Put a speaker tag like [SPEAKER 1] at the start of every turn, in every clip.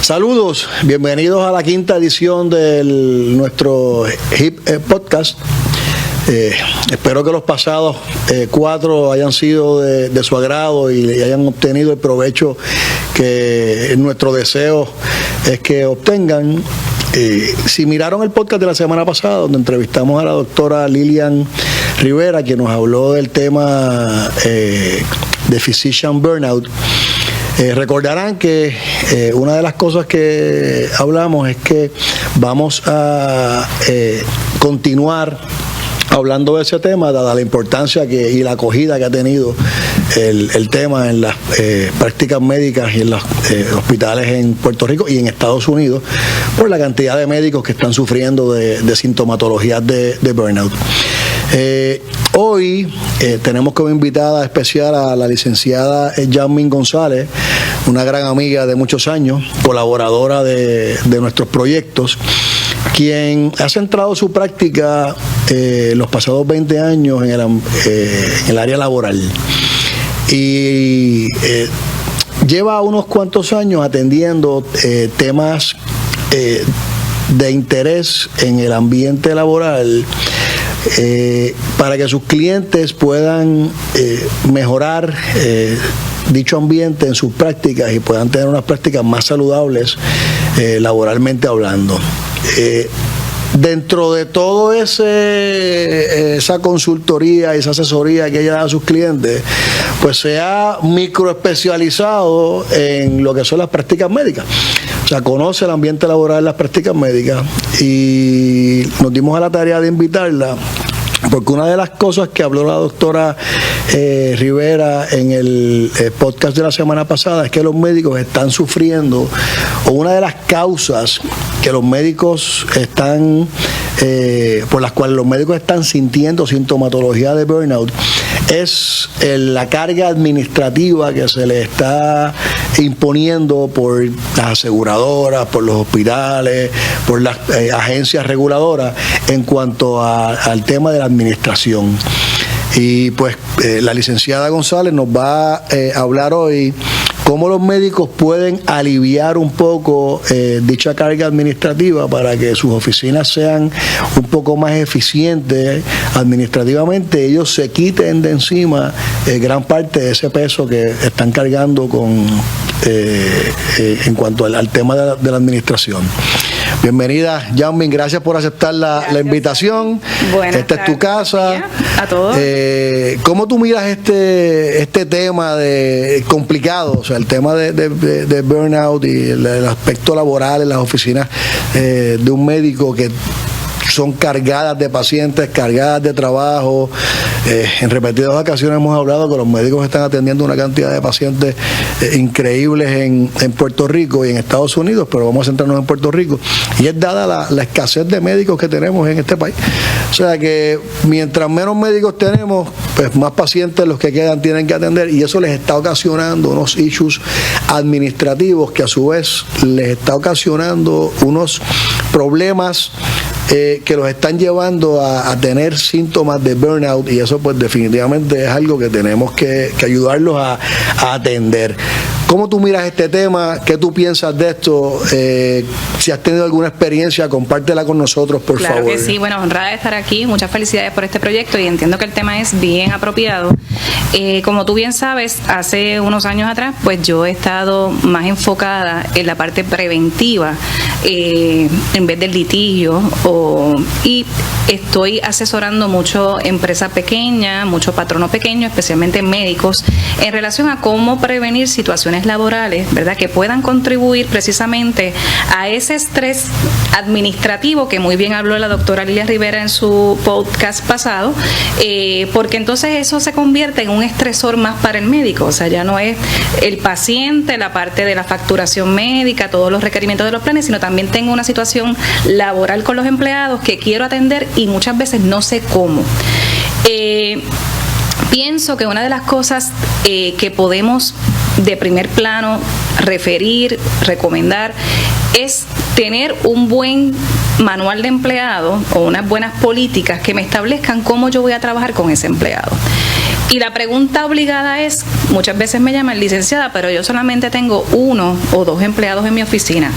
[SPEAKER 1] Saludos, bienvenidos a la quinta edición de nuestro HIP podcast. Espero que los pasados 4 hayan sido de su agrado y hayan obtenido el provecho que nuestro deseo es que obtengan. Si miraron el podcast de la semana pasada, donde entrevistamos a la doctora Lilian Rivera, quien nos habló del tema de physician burnout, recordarán que una de las cosas que hablamos es que vamos a continuar hablando de ese tema, dada la importancia y la acogida que ha tenido el tema en las prácticas médicas y en los hospitales en Puerto Rico y en Estados Unidos, por la cantidad de médicos que están sufriendo de sintomatologías de burnout. Hoy tenemos como invitada especial a la licenciada Yasmin González, una gran amiga de muchos años, colaboradora de nuestros proyectos, quien ha centrado su práctica los pasados 20 años en el área laboral y lleva unos cuantos años atendiendo temas de interés en el ambiente laboral para que sus clientes puedan mejorar dicho ambiente en sus prácticas y puedan tener unas prácticas más saludables laboralmente hablando. Dentro de todo esa consultoría y esa asesoría que ella da a sus clientes, pues se ha microespecializado en lo que son las prácticas médicas. O sea, conoce el ambiente laboral de las prácticas médicas y nos dimos a la tarea de invitarla, porque una de las cosas que habló la doctora Rivera en el podcast de la semana pasada es que los médicos están sufriendo, o una de las causas que los médicos están, por las cuales los médicos están sintiendo sintomatología de burnout, es la carga administrativa que se le está imponiendo por las aseguradoras, por los hospitales, por las agencias reguladoras en cuanto al tema de la administración. Y pues la licenciada González nos va a hablar hoy cómo los médicos pueden aliviar un poco dicha carga administrativa para que sus oficinas sean un poco más eficientes administrativamente, ellos se quiten de encima gran parte de ese peso que están cargando en cuanto al tema de la administración. Bienvenida, Yasmin, gracias por aceptar la invitación. Esta es tu casa.
[SPEAKER 2] A todos.
[SPEAKER 1] ¿Cómo tú miras este tema complicado, o sea, el tema de burnout y el aspecto laboral en las oficinas de un médico que son cargadas de pacientes, cargadas de trabajo? En repetidas ocasiones hemos hablado que los médicos están atendiendo una cantidad de pacientes increíbles en Puerto Rico y en Estados Unidos, pero vamos a centrarnos en Puerto Rico. Y es dada la escasez de médicos que tenemos en este país. O sea que mientras menos médicos tenemos, pues más pacientes los que quedan tienen que atender, y eso les está ocasionando unos issues administrativos que a su vez les está ocasionando unos problemas que los están llevando a tener síntomas de burnout, y eso pues definitivamente es algo que tenemos que ayudarlos a atender. ¿Cómo tú miras este tema? ¿Qué tú piensas de esto? Si has tenido alguna experiencia, compártela con nosotros, por favor.
[SPEAKER 2] Claro que sí, bueno, honrada de estar aquí, muchas felicidades por este proyecto y entiendo que el tema es bien apropiado. Como tú bien sabes, hace unos años atrás, pues yo he estado más enfocada en la parte preventiva en vez del litigio, y estoy asesorando mucho empresa pequeña, mucho patrono pequeño, especialmente médicos, en relación a cómo prevenir situaciones laborales, ¿verdad?, que puedan contribuir precisamente a ese estrés administrativo que muy bien habló la doctora Lilian Rivera en su podcast pasado, porque entonces eso se convierte en un estresor más para el médico. O sea, ya no es el paciente, la parte de la facturación médica, todos los requerimientos de los planes, sino también tengo una situación laboral con los empleados que quiero atender y muchas veces no sé cómo. Pienso que una de las cosas que podemos de primer plano referir, recomendar, es tener un buen manual de empleado o unas buenas políticas que me establezcan cómo yo voy a trabajar con ese empleado. Y la pregunta obligada es, muchas veces me llaman, licenciada, pero yo solamente tengo 1 o 2 empleados en mi oficina.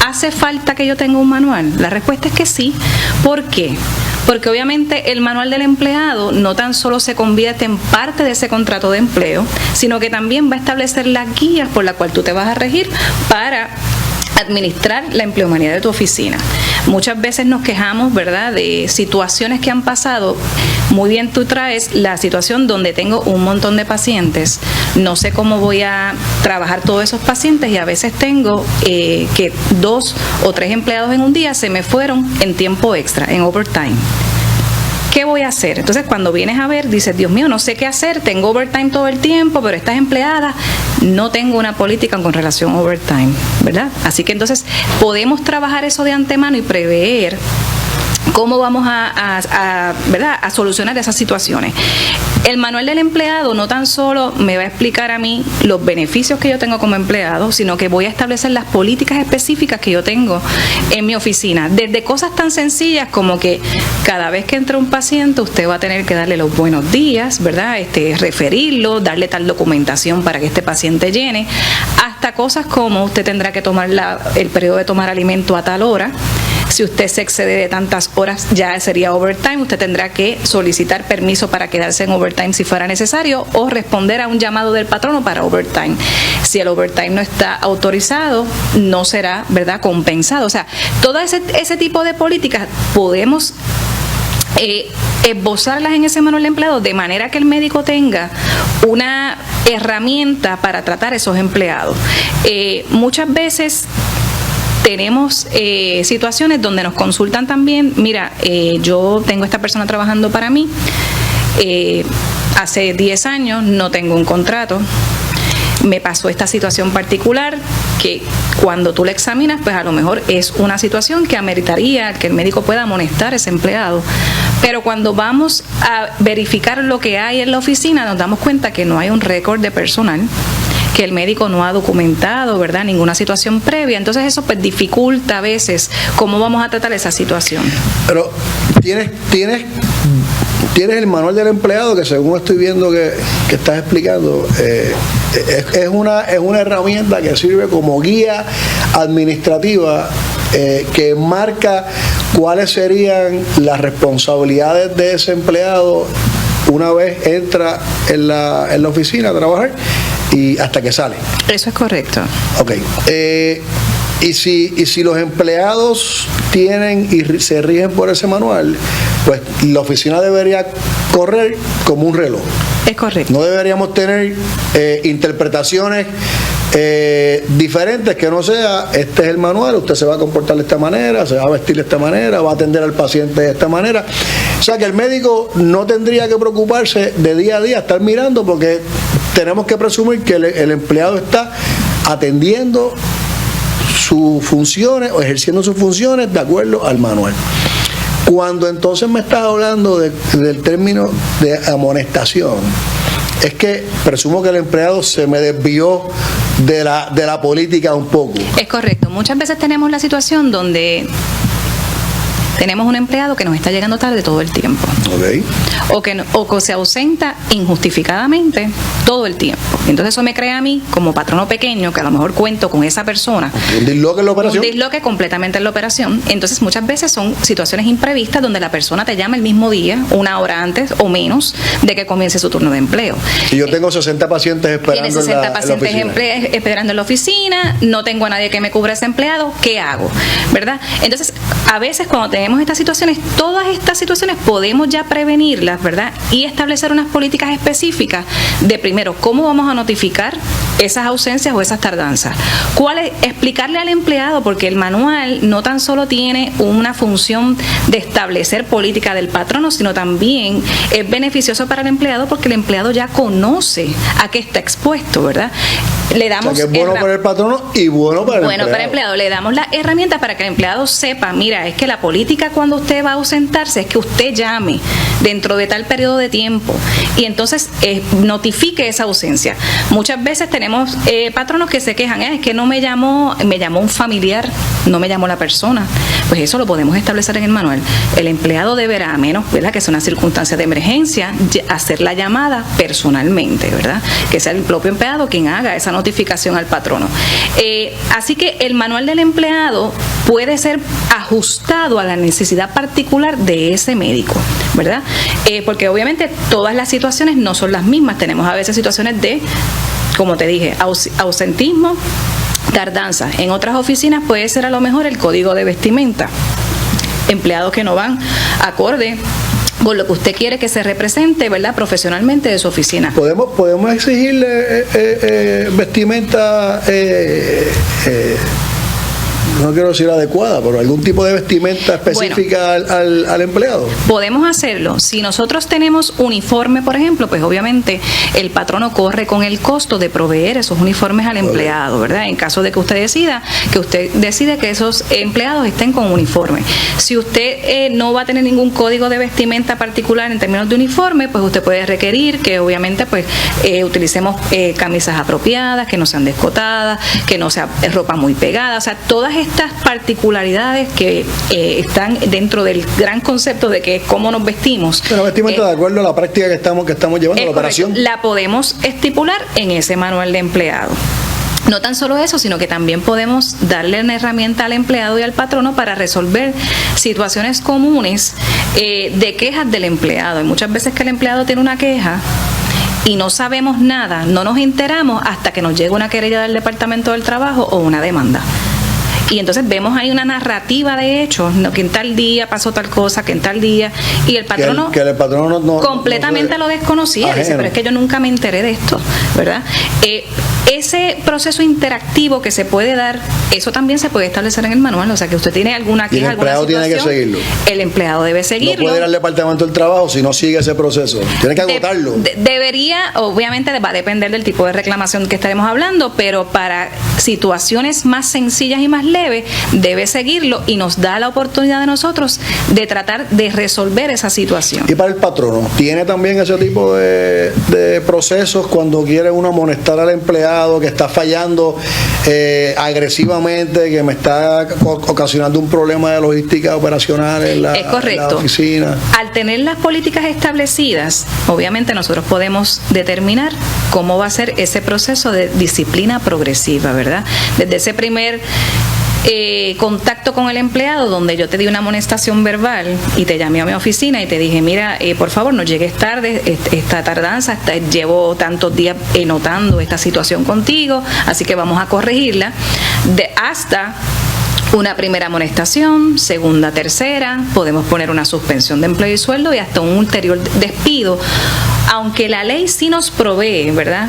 [SPEAKER 2] ¿Hace falta que yo tenga un manual? La respuesta es que sí. ¿Por qué? Porque obviamente el manual del empleado no tan solo se convierte en parte de ese contrato de empleo, sino que también va a establecer las guías por las cuales tú te vas a regir para administrar la empleomanía de tu oficina. Muchas veces nos quejamos, ¿verdad?, de situaciones que han pasado. Muy bien, tú traes la situación donde tengo un montón de pacientes, no sé cómo voy a trabajar todos esos pacientes y a veces tengo que 2 o 3 empleados en un día se me fueron en tiempo extra, en overtime. ¿Qué voy a hacer? Entonces, cuando vienes a ver, dices, Dios mío, no sé qué hacer, tengo overtime todo el tiempo, pero estas empleadas no tengo una política con relación a overtime, ¿verdad? Así que entonces podemos trabajar eso de antemano y prever cómo vamos ¿verdad?, a solucionar esas situaciones. El manual del empleado no tan solo me va a explicar a mí los beneficios que yo tengo como empleado, sino que voy a establecer las políticas específicas que yo tengo en mi oficina. Desde cosas tan sencillas como que cada vez que entra un paciente, usted va a tener que darle los buenos días, ¿verdad?, referirlo, darle tal documentación para que este paciente llene, hasta cosas como usted tendrá que tomar el periodo de tomar alimento a tal hora. Si usted se excede de tantas horas, ya sería overtime. Usted tendrá que solicitar permiso para quedarse en overtime si fuera necesario o responder a un llamado del patrono para overtime. Si el overtime no está autorizado, no será, ¿verdad?, compensado. O sea, todo ese tipo de políticas podemos esbozarlas en ese manual de empleado de manera que el médico tenga una herramienta para tratar esos empleados. Muchas veces tenemos situaciones donde nos consultan también, mira, yo tengo esta persona trabajando para mí, hace 10 años no tengo un contrato, me pasó esta situación particular que cuando tú la examinas, pues a lo mejor es una situación que ameritaría que el médico pueda amonestar a ese empleado. Pero cuando vamos a verificar lo que hay en la oficina, nos damos cuenta que no hay un récord de personal, que el médico no ha documentado, ¿verdad?, ninguna situación previa. Entonces eso pues dificulta a veces cómo vamos a tratar esa situación.
[SPEAKER 1] Pero tienes el manual del empleado que, según estoy viendo que estás explicando, es una herramienta que sirve como guía administrativa que marca cuáles serían las responsabilidades de ese empleado una vez entra en la oficina a trabajar y hasta que sale.
[SPEAKER 2] Eso es correcto.
[SPEAKER 1] Ok. Y si los empleados tienen y se rigen por ese manual, pues la oficina debería correr como un reloj.
[SPEAKER 2] Es correcto.
[SPEAKER 1] No deberíamos tener interpretaciones diferentes, que no sea, este es el manual, usted se va a comportar de esta manera, se va a vestir de esta manera, va a atender al paciente de esta manera. O sea que el médico no tendría que preocuparse de día a día, estar mirando, porque tenemos que presumir que el empleado está atendiendo sus funciones o ejerciendo sus funciones de acuerdo al manual. Cuando entonces me estás hablando del término de amonestación, es que presumo que el empleado se me desvió de la política un poco.
[SPEAKER 2] Es correcto. Muchas veces tenemos la situación donde tenemos un empleado que nos está llegando tarde todo el tiempo. Okay. O que se ausenta injustificadamente todo el tiempo. Entonces eso me crea a mí, como patrono pequeño, que a lo mejor cuento con esa persona.
[SPEAKER 1] Un disloque en la operación.
[SPEAKER 2] Un disloque completamente en la operación. Entonces muchas veces son situaciones imprevistas donde la persona te llama el mismo día, 1 hora antes o menos de que comience su turno de empleo.
[SPEAKER 1] Y yo tengo 60 pacientes esperando en la oficina.
[SPEAKER 2] Tienes 60 pacientes esperando en la oficina, no tengo a nadie que me cubra ese empleado, ¿qué hago? ¿Verdad? Entonces, a veces cuando tenemos estas situaciones, todas estas situaciones podemos ya prevenirlas, ¿verdad? Y establecer unas políticas específicas de, primero, cómo vamos a notificar esas ausencias o esas tardanzas. Explicarle al empleado, porque el manual no tan solo tiene una función de establecer política del patrono, sino también es beneficioso para el empleado porque el empleado ya conoce a qué está expuesto, ¿verdad? Le damos,
[SPEAKER 1] o sea, que es bueno para el patrono y bueno para el empleado.
[SPEAKER 2] Bueno para el empleado. Le damos la herramienta para que el empleado sepa, mira, es que la política cuando usted va a ausentarse es que usted llame dentro de tal periodo de tiempo y entonces notifique esa ausencia. Muchas veces tenemos tenemos patronos que se quejan, es que no me llamó un familiar, no me llamó la persona. Pues eso lo podemos establecer en el manual. El empleado deberá, a menos, ¿verdad?, que sea una circunstancia de emergencia, hacer la llamada personalmente, ¿verdad? Que sea el propio empleado quien haga esa notificación al patrono. Así que el manual del empleado puede ser ajustado a la necesidad particular de ese médico, ¿verdad? Porque obviamente todas las situaciones no son las mismas. Tenemos a veces situaciones de, como te dije, ausentismo, tardanza. En otras oficinas puede ser a lo mejor el código de vestimenta. Empleados que no van acorde con lo que usted quiere que se represente, ¿verdad?, profesionalmente de su oficina.
[SPEAKER 1] ¿Podemos exigirle vestimenta, no quiero decir adecuada, pero algún tipo de vestimenta específica al empleado?
[SPEAKER 2] Podemos hacerlo. Si nosotros tenemos uniforme, por ejemplo, pues obviamente el patrono corre con el costo de proveer esos uniformes al empleado, ¿verdad? En caso de que usted decide que esos empleados estén con uniforme. Si usted no va a tener ningún código de vestimenta particular en términos de uniforme, pues usted puede requerir que obviamente pues utilicemos camisas apropiadas, que no sean descotadas, que no sea ropa muy pegada, o sea, todas estas particularidades que están dentro del gran concepto de que es cómo nos vestimos.
[SPEAKER 1] Pero vestimenta de acuerdo a la práctica que estamos llevando, la operación.
[SPEAKER 2] La podemos estipular en ese manual de empleado. No tan solo eso, sino que también podemos darle una herramienta al empleado y al patrono para resolver situaciones comunes de quejas del empleado. Hay muchas veces que el empleado tiene una queja y no sabemos nada, no nos enteramos hasta que nos llega una querella del Departamento del Trabajo o una demanda. Y entonces vemos ahí una narrativa de hechos, ¿no?, que en tal día pasó tal cosa, que en tal día, y el patrono,
[SPEAKER 1] que el patrono
[SPEAKER 2] completamente lo desconocía, dice, pero es que yo nunca me enteré de esto, ¿verdad? Ese proceso interactivo que se puede dar, eso también se puede establecer en el manual, o sea, que usted tiene alguna queja, alguna situación,
[SPEAKER 1] tiene que seguirlo.
[SPEAKER 2] El empleado debe seguirlo.
[SPEAKER 1] No puede ir al Departamento del Trabajo si no sigue ese proceso, tiene que agotarlo.
[SPEAKER 2] Debería, obviamente va a depender del tipo de reclamación que estaremos hablando, pero para situaciones más sencillas y más leves, debe seguirlo y nos da la oportunidad de nosotros de tratar de resolver esa situación.
[SPEAKER 1] Y para el patrono, ¿tiene también ese tipo de procesos cuando quiere uno amonestar al empleado que está fallando agresivamente, que me está ocasionando un problema de logística operacional en la oficina? Al
[SPEAKER 2] tener las políticas establecidas, obviamente nosotros podemos determinar cómo va a ser ese proceso de disciplina progresiva, ¿verdad? Desde ese primer contacto con el empleado, donde yo te di una amonestación verbal y te llamé a mi oficina y te dije, mira, por favor, no llegues tarde, esta tardanza, llevo tantos días notando esta situación contigo, así que vamos a corregirla, hasta una primera amonestación, segunda, tercera, podemos poner una suspensión de empleo y sueldo y hasta un ulterior despido. Aunque la ley sí nos provee, ¿verdad?,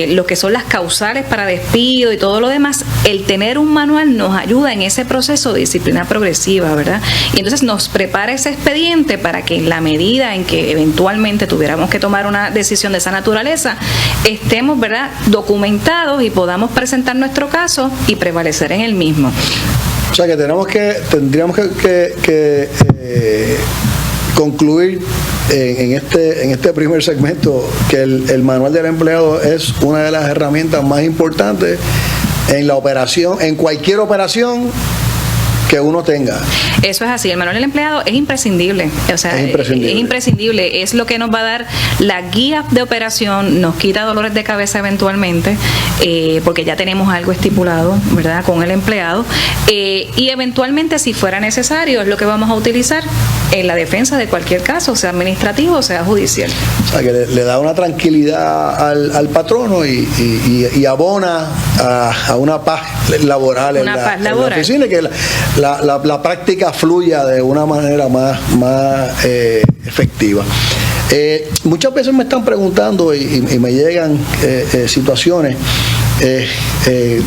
[SPEAKER 2] lo que son las causales para despido y todo lo demás, el tener un manual nos ayuda en ese proceso de disciplina progresiva, ¿verdad? Y entonces nos prepara ese expediente para que en la medida en que eventualmente tuviéramos que tomar una decisión de esa naturaleza, estemos, ¿verdad?, documentados y podamos presentar nuestro caso y prevalecer en el mismo.
[SPEAKER 1] O sea que tendríamos que concluir en este primer segmento que el manual del empleado es una de las herramientas más importantes en la operación, en cualquier operación que uno tenga.
[SPEAKER 2] Eso es así, el manual del empleado es imprescindible, o sea, es imprescindible, es lo que nos va a dar la guía de operación, nos quita dolores de cabeza eventualmente, porque ya tenemos algo estipulado, ¿verdad?, con el empleado, y eventualmente, si fuera necesario, es lo que vamos a utilizar en la defensa de cualquier caso, sea administrativo o sea judicial.
[SPEAKER 1] O sea, que le da una tranquilidad al patrono y abona a una paz laboral, en la oficina, y que la práctica fluya de una manera más efectiva. Muchas veces me están preguntando y me llegan situaciones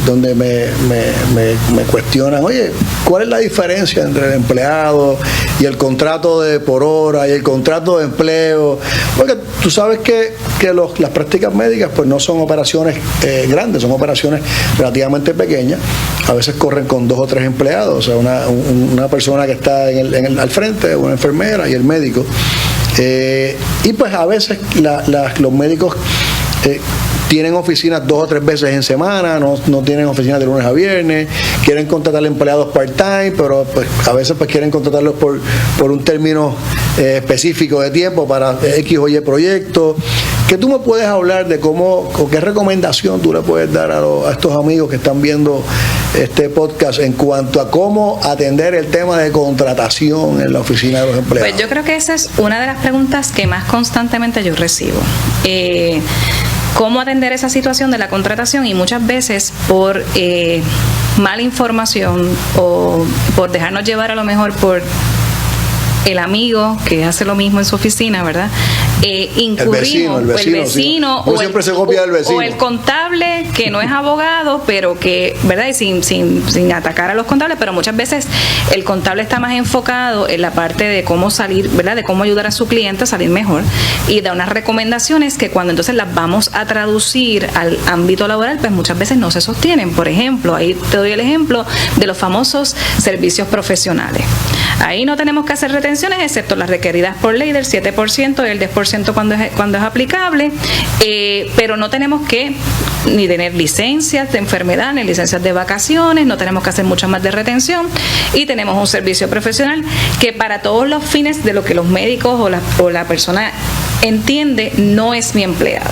[SPEAKER 1] donde me cuestionan, oye, ¿cuál es la diferencia entre el empleado y el contrato de por hora y el contrato de empleo? Porque tú sabes que las prácticas médicas pues no son operaciones grandes, son operaciones relativamente pequeñas. A veces corren con 2 o 3 empleados, o sea, una persona que está al frente, una enfermera y el médico. Y pues a veces los médicos tienen oficinas 2 o 3 veces en semana, no tienen oficinas de lunes a viernes, quieren contratar empleados part-time, pero pues, a veces pues quieren contratarlos por un término específico de tiempo para X o Y proyectos. ¿Qué tú me puedes hablar de cómo, o qué recomendación tú le puedes dar a estos amigos que están viendo este podcast en cuanto a cómo atender el tema de contratación en la oficina de los empleados?
[SPEAKER 2] Pues yo creo que esa es una de las preguntas que más constantemente yo recibo. ¿Cómo atender esa situación de la contratación? Y muchas veces por mala información o por dejarnos llevar a lo mejor por el amigo que hace lo mismo en su oficina, ¿verdad? Incurrimos, el vecino
[SPEAKER 1] o siempre se copia del vecino,
[SPEAKER 2] o el contable que no es abogado, pero que, ¿verdad? Y sin atacar a los contables, pero muchas veces el contable está más enfocado en la parte de cómo salir, ¿verdad? De cómo ayudar a su cliente a salir mejor y da unas recomendaciones que cuando entonces las vamos a traducir al ámbito laboral, pues muchas veces no se sostienen. Por ejemplo, ahí te doy el ejemplo de los famosos servicios profesionales. Ahí no tenemos que hacer retenciones excepto las requeridas por ley del 7% y el 10% cuando es aplicable, pero no tenemos que ni tener licencias de enfermedad, ni licencias de vacaciones, no tenemos que hacer mucho más de retención y tenemos un servicio profesional que para todos los fines de lo que los médicos o la persona entiende no es mi empleado.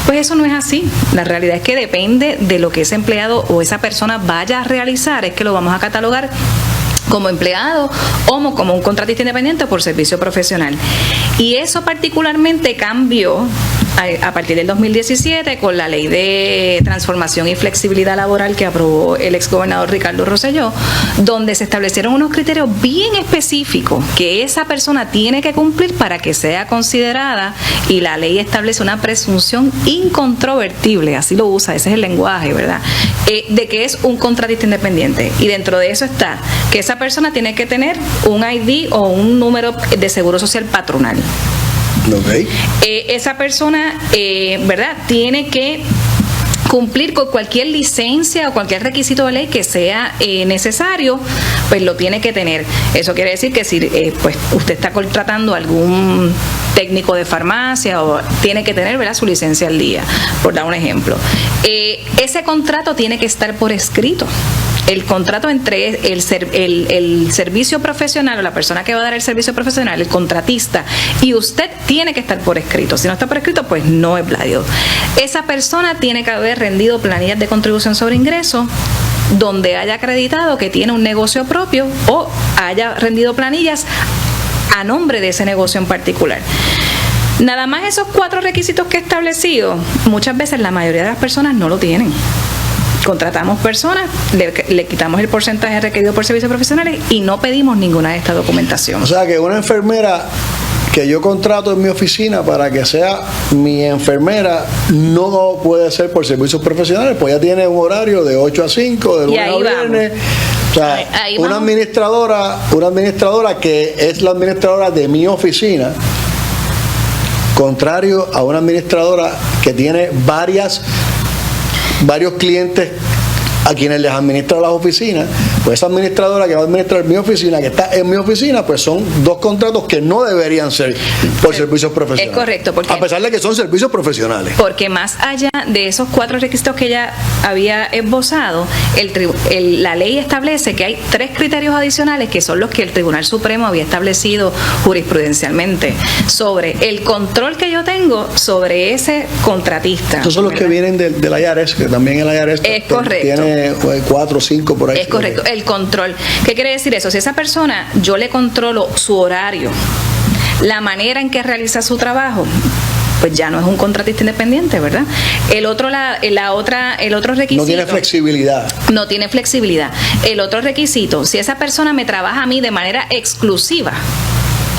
[SPEAKER 2] Pues eso no es así. La realidad es que depende de lo que ese empleado o esa persona vaya a realizar, es que lo vamos a catalogar como empleado o como un contratista independiente por servicio profesional. Y eso particularmente cambió a partir del 2017 con la ley de transformación y flexibilidad laboral que aprobó el exgobernador Ricardo Rosselló, donde se establecieron unos criterios bien específicos que esa persona tiene que cumplir para que sea considerada, y la ley establece una presunción incontrovertible, así lo usa, ese es el lenguaje, ¿verdad?, de que es un contratista independiente. Y dentro de eso está que esa persona tiene que tener un ID o un número de seguro social patronal.
[SPEAKER 1] Okay.
[SPEAKER 2] Esa persona, ¿verdad?, tiene que cumplir con cualquier licencia o cualquier requisito de ley que sea necesario, pues lo tiene que tener. Eso quiere decir que si pues usted está contratando algún técnico de farmacia, o tiene que tener, ¿verdad?, su licencia al día, por dar un ejemplo. Ese contrato tiene que estar por escrito. El contrato entre el servicio profesional o la persona que va a dar el servicio profesional, el contratista, y usted tiene que estar por escrito. Si no está por escrito, pues no es válido. Esa persona tiene que haber rendido planillas de contribución sobre ingresos donde haya acreditado que tiene un negocio propio o haya rendido planillas a nombre de ese negocio en particular. Nada más esos 4 requisitos que he establecido, muchas veces la mayoría de las personas no lo tienen. Contratamos personas, le quitamos el porcentaje requerido por servicios profesionales y no pedimos ninguna de esta documentación.
[SPEAKER 1] O sea que una enfermera que yo contrato en mi oficina para que sea mi enfermera no puede ser por servicios profesionales, pues ya tiene un horario de 8 a 5, de lunes a viernes. O sea, una administradora que es la administradora de mi oficina, contrario a una administradora que tiene varios clientes a quienes les administra las oficinas, pues esa administradora que va a administrar mi oficina, que está en mi oficina, pues son 2 contratos que no deberían ser por servicios profesionales.
[SPEAKER 2] Es correcto, porque,
[SPEAKER 1] a pesar de que son servicios profesionales.
[SPEAKER 2] Porque más allá de esos 4 requisitos que ya había esbozado, la ley establece que hay 3 criterios adicionales que son los que el Tribunal Supremo había establecido jurisprudencialmente sobre el control que yo tengo sobre ese contratista.
[SPEAKER 1] Esos son los que vienen del IRS, que también el IRS
[SPEAKER 2] es correcto.
[SPEAKER 1] Tiene 4 o 5 por ahí.
[SPEAKER 2] Es correcto, el control. ¿Qué quiere decir eso? Si esa persona yo le controlo su horario, la manera en que realiza su trabajo, pues ya no es un contratista independiente, ¿verdad? El otro requisito.
[SPEAKER 1] No tiene flexibilidad.
[SPEAKER 2] No tiene flexibilidad. El otro requisito, si esa persona me trabaja a mí de manera exclusiva,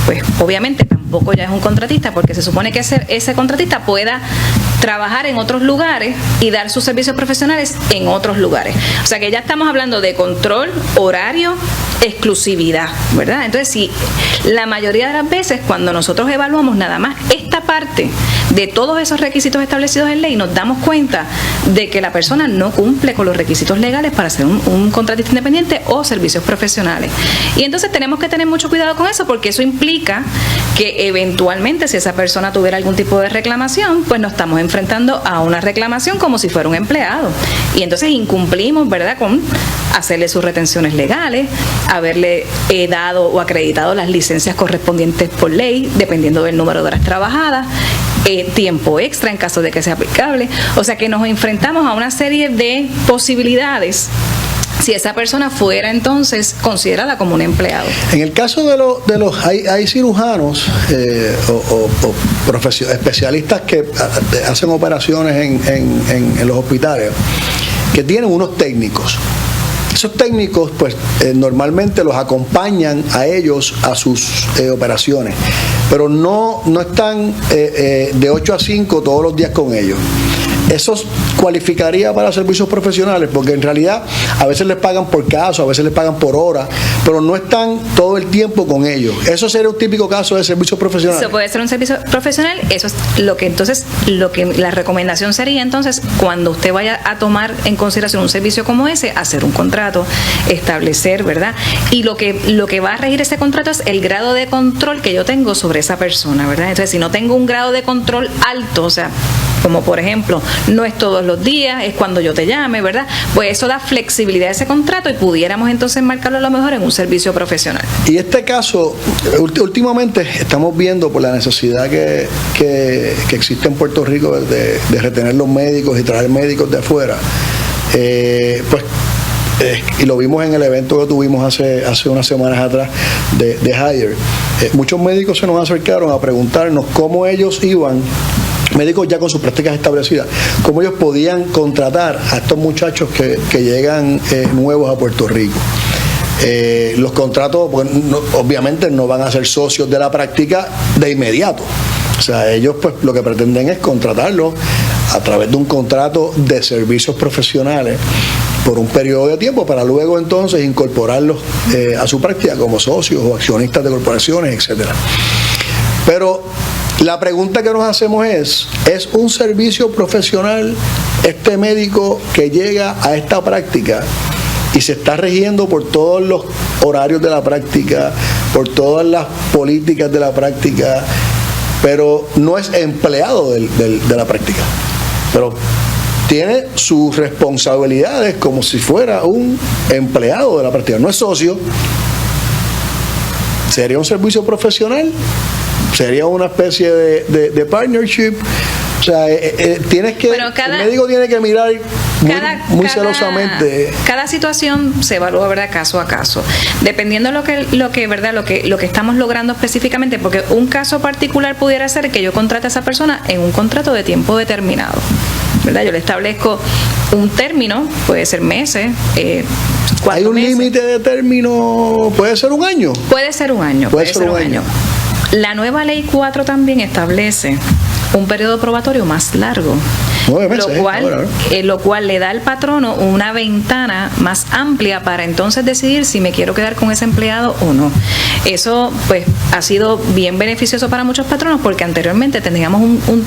[SPEAKER 2] pues obviamente tampoco ya es un contratista, porque se supone que ese contratista pueda trabajar en otros lugares y dar sus servicios profesionales en otros lugares. O sea que ya estamos hablando de control, horario, exclusividad, ¿verdad? Entonces, si la mayoría de las veces cuando nosotros evaluamos nada más esta parte de todos esos requisitos establecidos en ley, nos damos cuenta de que la persona no cumple con los requisitos legales para ser un contratista independiente o servicios profesionales. Y entonces tenemos que tener mucho cuidado con eso, porque eso implica que eventualmente, si esa persona tuviera algún tipo de reclamación, pues nos estamos enfrentando a una reclamación como si fuera un empleado. Y entonces incumplimos, ¿verdad?, con hacerle sus retenciones legales, haberle dado o acreditado las licencias correspondientes por ley, dependiendo del número de horas trabajadas, tiempo extra en caso de que sea aplicable. O sea que nos enfrentamos a una serie de posibilidades si esa persona fuera entonces considerada como un empleado.
[SPEAKER 1] En el caso de los hay cirujanos o especialistas que hacen operaciones en los hospitales que tienen unos técnicos. Esos técnicos, pues, normalmente los acompañan a ellos a sus operaciones, pero no están de 8 a 5 todos los días con ellos. Eso cualificaría para servicios profesionales, porque en realidad a veces les pagan por caso, a veces les pagan por hora, pero no están todo el tiempo con ellos. Eso sería un típico caso de servicio profesional.
[SPEAKER 2] Eso puede ser un servicio profesional. Eso es lo que la recomendación sería entonces, cuando usted vaya a tomar en consideración un servicio como ese, hacer un contrato, establecer, ¿verdad? Y lo que va a regir ese contrato es el grado de control que yo tengo sobre esa persona, ¿verdad? Entonces, si no tengo un grado de control alto, o sea, como por ejemplo, no es todos los días, es cuando yo te llame, ¿verdad? Pues eso da flexibilidad a ese contrato y pudiéramos entonces marcarlo a lo mejor en un servicio profesional.
[SPEAKER 1] Y este caso, últimamente estamos viendo por la necesidad que existe en Puerto Rico de retener los médicos y traer médicos de afuera, y lo vimos en el evento que tuvimos hace unas semanas atrás de Hire. Muchos médicos se nos acercaron a preguntarnos cómo ellos iban, médicos ya con sus prácticas establecidas, cómo ellos podían contratar a estos muchachos que llegan nuevos a Puerto Rico. Los contratos, pues, obviamente no van a ser socios de la práctica de inmediato. O sea, ellos pues lo que pretenden es contratarlos a través de un contrato de servicios profesionales por un periodo de tiempo para luego entonces incorporarlos a su práctica como socios o accionistas de corporaciones, etcétera. Pero la pregunta que nos hacemos ¿es un servicio profesional este médico que llega a esta práctica y se está rigiendo por todos los horarios de la práctica, por todas las políticas de la práctica, pero no es empleado de la práctica? Pero tiene sus responsabilidades como si fuera un empleado de la práctica. No es socio. ¿Sería un servicio profesional? ¿Sería una especie de partnership? O sea, el médico tiene que mirar muy celosamente.
[SPEAKER 2] Cada situación se evalúa, ¿verdad?, caso a caso, dependiendo de lo que estamos logrando específicamente, porque un caso particular pudiera ser que yo contrate a esa persona en un contrato de tiempo determinado, ¿verdad? Yo le establezco un término, puede ser meses, 4
[SPEAKER 1] ¿Hay un límite de término? ¿Puede ser un año?
[SPEAKER 2] Puede ser un año. Puede ser un año. La nueva ley 4 también establece un periodo probatorio más largo, lo cual le da al patrono una ventana más amplia para entonces decidir si me quiero quedar con ese empleado o no. Eso pues ha sido bien beneficioso para muchos patronos, porque anteriormente teníamos un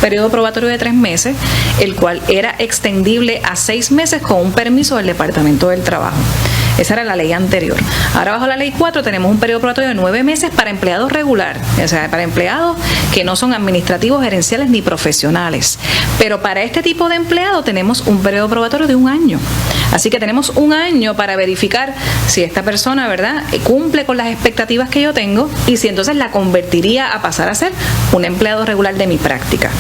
[SPEAKER 2] periodo probatorio de 3 meses, el cual era extendible a 6 meses con un permiso del Departamento del Trabajo. Esa era la ley anterior. Ahora, bajo la ley 4, tenemos un periodo probatorio de 9 meses para empleados regular, o sea, para empleados que no son administrativos, gerenciales ni profesionales. Pero para este tipo de empleado tenemos un periodo probatorio de 1 año. Así que tenemos 1 año para verificar si esta persona, ¿verdad?, cumple con las expectativas que yo tengo y si entonces la convertiría a pasar a ser un empleado regular de mi práctica.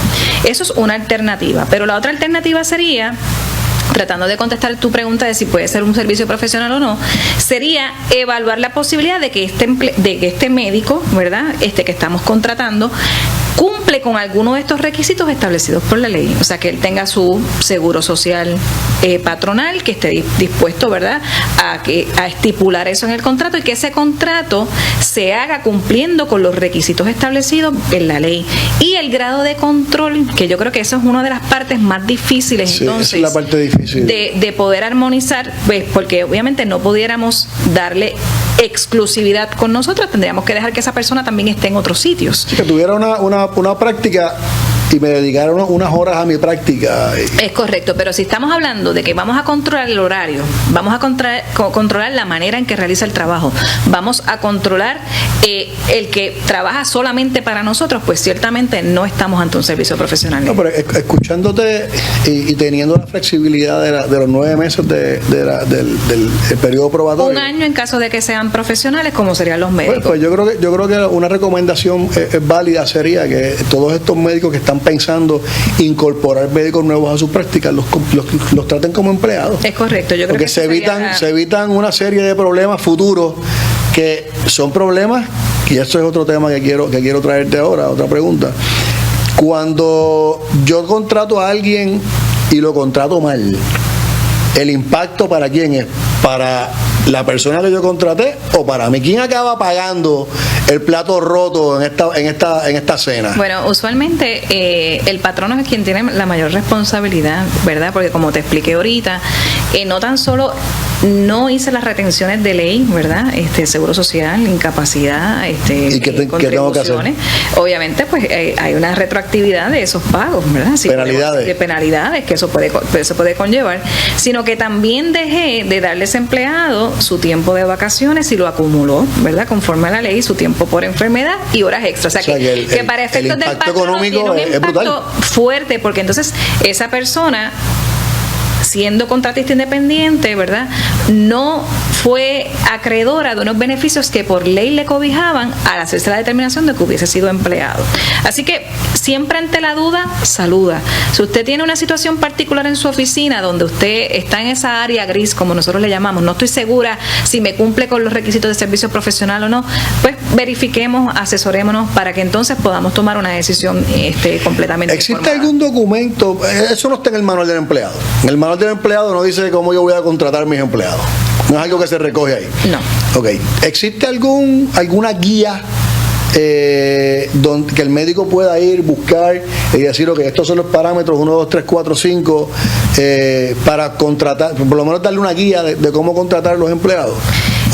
[SPEAKER 2] Eso es una alternativa. Pero la otra alternativa sería, tratando de contestar tu pregunta de si puede ser un servicio profesional o no, sería evaluar la posibilidad de que este médico, ¿verdad?, que estamos contratando, cumple con alguno de estos requisitos establecidos por la ley. O sea, que él tenga su seguro social patronal, que esté dispuesto, ¿verdad?, a estipular eso en el contrato, y que ese contrato se haga cumpliendo con los requisitos establecidos en la ley. Y el grado de control, que yo creo que eso es una de las partes más difíciles,
[SPEAKER 1] sí,
[SPEAKER 2] entonces,
[SPEAKER 1] esa es la parte difícil
[SPEAKER 2] de poder armonizar, pues, porque obviamente no pudiéramos darle exclusividad con nosotros, tendríamos que dejar que esa persona también esté en otros sitios.
[SPEAKER 1] Sí, que tuviera una práctica y me dedicar unas horas a mi práctica.
[SPEAKER 2] Es correcto, pero si estamos hablando de que vamos a controlar el horario, vamos a controlar la manera en que realiza el trabajo, vamos a controlar el que trabaja solamente para nosotros, pues ciertamente no estamos ante un servicio profesional.
[SPEAKER 1] No, pero escuchándote y teniendo la flexibilidad de los 9 meses del periodo probatorio.
[SPEAKER 2] 1 año en caso de que sean profesionales, como serían los médicos.
[SPEAKER 1] Pues yo creo que una recomendación válida sería que todos estos médicos que están pensando incorporar médicos nuevos a sus prácticas los traten como empleados.
[SPEAKER 2] Es correcto, yo creo
[SPEAKER 1] porque
[SPEAKER 2] que
[SPEAKER 1] se evitan una serie de problemas futuros que son problemas, y eso es otro tema que quiero traerte ahora, otra pregunta. Cuando yo contrato a alguien y lo contrato mal, ¿el impacto para quién es? ¿Para la persona que yo contraté o para mí? ¿Quién acaba pagando el plato roto en esta cena?
[SPEAKER 2] Bueno, usualmente el patrono es quien tiene la mayor responsabilidad, ¿verdad? Porque como te expliqué ahorita, no tan solo no hice las retenciones de ley, ¿verdad? Seguro social, incapacidad,
[SPEAKER 1] ¿Y qué tengo que hacer?
[SPEAKER 2] Obviamente, pues hay una retroactividad de esos pagos, ¿verdad?
[SPEAKER 1] Penalidades.
[SPEAKER 2] De penalidades que eso puede conllevar, sino que también dejé de darle a ese empleado su tiempo de vacaciones y lo acumuló, ¿verdad? Conforme a la ley, su tiempo por enfermedad y horas extras. O sea, que para efectos del patrono tiene un impacto fuerte, porque entonces esa persona, siendo contratista independiente, ¿verdad?, no fue acreedora de unos beneficios que por ley le cobijaban al hacerse la determinación de que hubiese sido empleado. Así que siempre ante la duda, saluda. Si usted tiene una situación particular en su oficina donde usted está en esa área gris, como nosotros le llamamos, no estoy segura si me cumple con los requisitos de servicio profesional o no, pues verifiquemos, asesorémonos para que entonces podamos tomar una decisión completamente
[SPEAKER 1] ¿Existe
[SPEAKER 2] informada.
[SPEAKER 1] algún documento? Eso no está en el manual del empleado. En el manual del empleado no dice cómo yo voy a contratar a mis empleados. No es algo que se recoge ahí.
[SPEAKER 2] No.
[SPEAKER 1] Ok. ¿Existe alguna guía donde que el médico pueda ir, buscar y decir, ok, estos son los parámetros 1, 2, 3, 4, 5 para contratar, por lo menos darle una guía de cómo contratar a los empleados?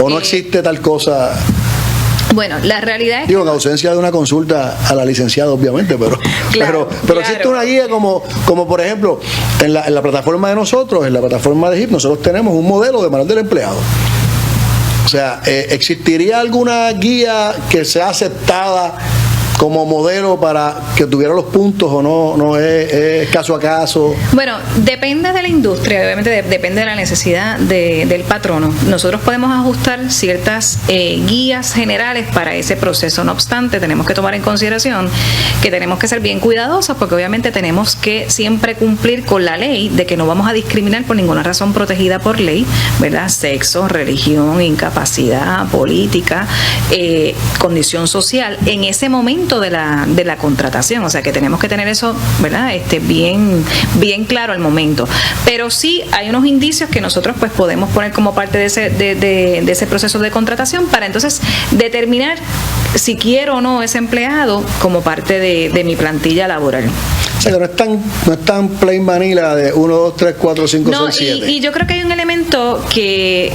[SPEAKER 1] ¿O no existe tal cosa?
[SPEAKER 2] Bueno, la realidad es
[SPEAKER 1] que en ausencia de una consulta a la licenciada, obviamente, pero
[SPEAKER 2] claro.
[SPEAKER 1] Existe una guía como por ejemplo, en la plataforma de nosotros, en la plataforma de HIP, nosotros tenemos un modelo de manual del empleado. O sea, ¿existiría alguna guía que sea aceptada como modelo para que tuviera los puntos o no es caso a caso?
[SPEAKER 2] Bueno, depende de la industria, obviamente depende de la necesidad del patrono. Nosotros podemos ajustar ciertas guías generales para ese proceso. No obstante, tenemos que tomar en consideración que tenemos que ser bien cuidadosos, porque obviamente tenemos que siempre cumplir con la ley de que no vamos a discriminar por ninguna razón protegida por ley, ¿verdad? Sexo, religión, incapacidad, política, condición social, en ese momento de la contratación. O sea que tenemos que tener eso, ¿verdad?, bien claro al momento. Pero sí hay unos indicios que nosotros pues podemos poner como parte de ese proceso de contratación para entonces determinar si quiero o no ese empleado como parte de mi plantilla laboral.
[SPEAKER 1] O sea que no es tan plain vanilla de 1, 2, 3, 4, 5, 6, 7.
[SPEAKER 2] Y yo creo que hay un elemento de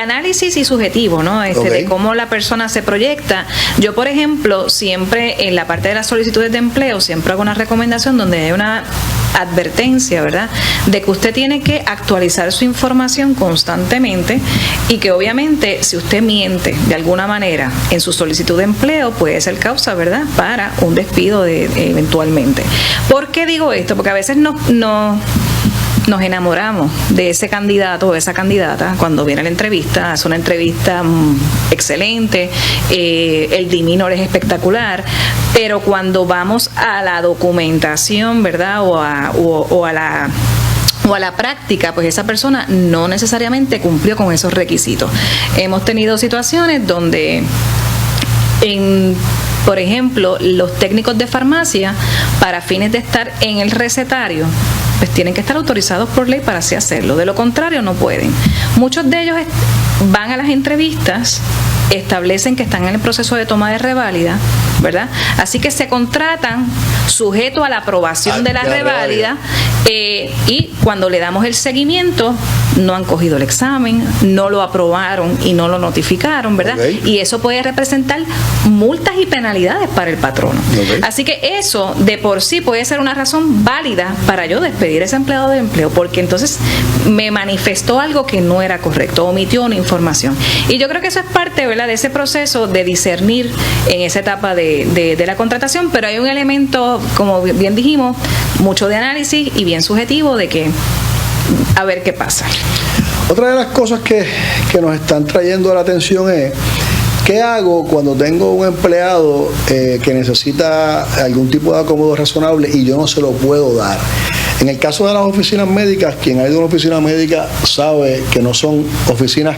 [SPEAKER 2] análisis y subjetivo, ¿no? De cómo la persona se proyecta. Yo, por ejemplo, siempre en la parte de las solicitudes de empleo, siempre hago una recomendación donde hay una advertencia, ¿verdad?, de que usted tiene que actualizar su información constantemente y que obviamente si usted miente de alguna manera en su solicitud de empleo puede ser causa, ¿verdad?, para un despido eventualmente. ¿Por qué digo esto? Porque a veces nos enamoramos de ese candidato o esa candidata cuando viene a la entrevista, hace una entrevista excelente, el demeanor es espectacular, pero cuando vamos a la documentación, ¿verdad?, o a la práctica, pues esa persona no necesariamente cumplió con esos requisitos. Hemos tenido situaciones donde por ejemplo, los técnicos de farmacia, para fines de estar en el recetario, pues tienen que estar autorizados por ley para así hacerlo. De lo contrario, no pueden. Muchos de ellos van a las entrevistas, establecen que están en el proceso de toma de reválida, ¿verdad? Así que se contratan sujeto a la aprobación de la reválida y cuando le damos el seguimiento, no han cogido el examen, no lo aprobaron y no lo notificaron, ¿verdad?
[SPEAKER 1] Okay.
[SPEAKER 2] Y eso puede representar multas y penalidades para el patrono.
[SPEAKER 1] Okay.
[SPEAKER 2] Así que eso de por sí puede ser una razón válida para yo despedir a ese empleado de empleo, porque entonces me manifestó algo que no era correcto, omitió una información. Y yo creo que eso es parte, ¿verdad?, de ese proceso de discernir en esa etapa de la contratación, pero hay un elemento, como bien dijimos, mucho de análisis y bien subjetivo de que a ver qué pasa.
[SPEAKER 1] Otra de las cosas que nos están trayendo a la atención es ¿qué hago cuando tengo un empleado que necesita algún tipo de acomodo razonable y yo no se lo puedo dar? En el caso de las oficinas médicas, quien ha ido a una oficina médica sabe que no son oficinas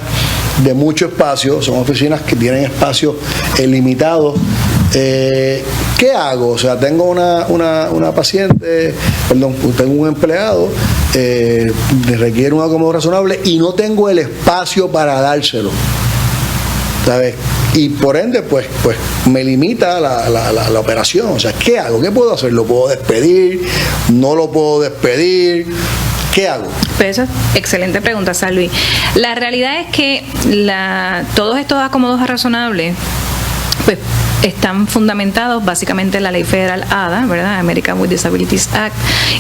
[SPEAKER 1] de mucho espacio, son oficinas que tienen espacios limitados. ¿Qué hago? O sea, tengo una paciente, tengo un empleado, requiere un acomodo razonable y no tengo el espacio para dárselo, ¿sabes? Y por ende, pues me limita la operación. O sea, ¿qué hago? ¿Qué puedo hacer? ¿Lo puedo despedir? ¿No lo puedo despedir? ¿Qué hago?
[SPEAKER 2] Pues eso es excelente pregunta, Salvi. La realidad es que todos estos acomodos razonables, pues, están fundamentados básicamente en la ley federal ADA, ¿verdad? American with Disabilities Act,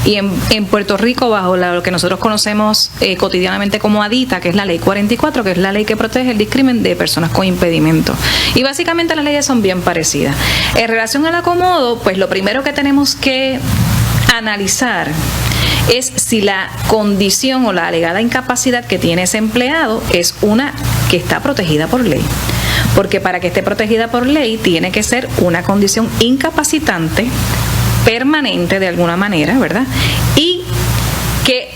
[SPEAKER 2] y en Puerto Rico bajo lo que nosotros conocemos cotidianamente como ADITA, que es la ley 44, que es la ley que protege el discrimen de personas con impedimento. Y básicamente las leyes son bien parecidas. En relación al acomodo, pues lo primero que tenemos que analizar es si la condición o la alegada incapacidad que tiene ese empleado es una que está protegida por ley. Porque para que esté protegida por ley tiene que ser una condición incapacitante, permanente de alguna manera, ¿verdad? Y que